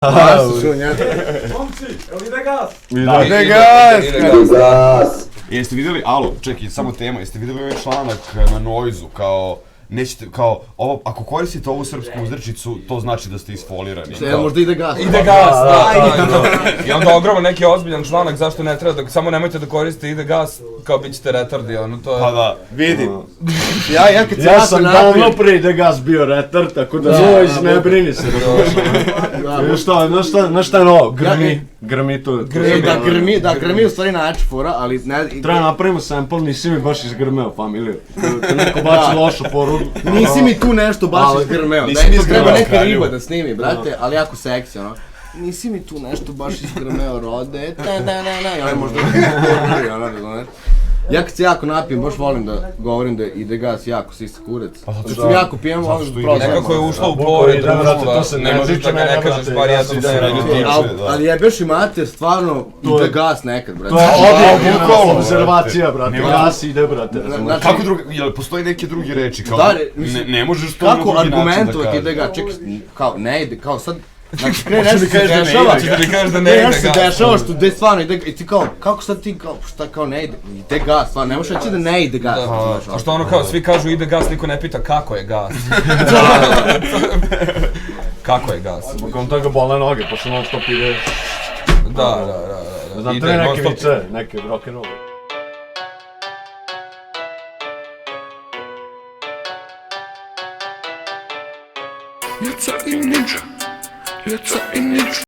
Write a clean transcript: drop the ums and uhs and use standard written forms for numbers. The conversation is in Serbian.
Momci, evo ide gas! Ide gas! Jeste vidjeli, alo, čekaj, samo tema, jeste vidjeli ovaj članak na Noizu, kao, nećete, kao, ovo, ako koristite ovu srpsku uzrečicu, to znači da ste isfolirani. Možda ide gas. Ide gas, da. I onda ogroman neki ozbiljan članak, zašto ne treba da, samo nemojte da koristite ide gas, kao bit ćete retardi, ono to je... Pa da, vidim. Ja sam davno pre ide gas bio retard, tako da Noiz ne brini se. Znaš šta je novo? Grmi to. Grmi u stvari najjača fora, ali ne... Treba napravimo sample, nisi mi baš izgrmeo familiju. Te neko bači lošu poruku. Nisi mi tu nešto baš izgrmeo. Treba neka riba da snimi, brate, ali jako seksi, ono. Nisi mi tu nešto baš izgrmeo, rode, i ono možda ono, ja kad se jako napijem, baš volim da govorim da ide gas jako sisa kurac. Kad sam jako pijem, volim da prozvam. Nekako je ušlo u pore društva, ne možeš da ga ne kažeš bar jednom da ali jebeš i mate, stvarno ide gas nekad, brate. To je objektivna observacija, brate, gas ide, brate. Kako druga, jel postoji neke druge reči, kao, ne možeš to na drugi kako način da kažeš. argumentovati ide gas, čekaj, kao ne ide, kao sad, znači Hoćeš mi kažeš da ne ide gas. Nešto se dešava što ide stvarno ide, i ti kao, kako sad ti kao, šta kao ne ide, ide gas, stvarno, ne možeš reći da ne ide gas. A što ono kao, svi kažu ide gas, niko ne pita kako je gas. Kako je gas? Bukom toga bole noge, pošto non stop ide... Da. Znam, to je neke vice, neke rock'n'roll. Jeca i ninja.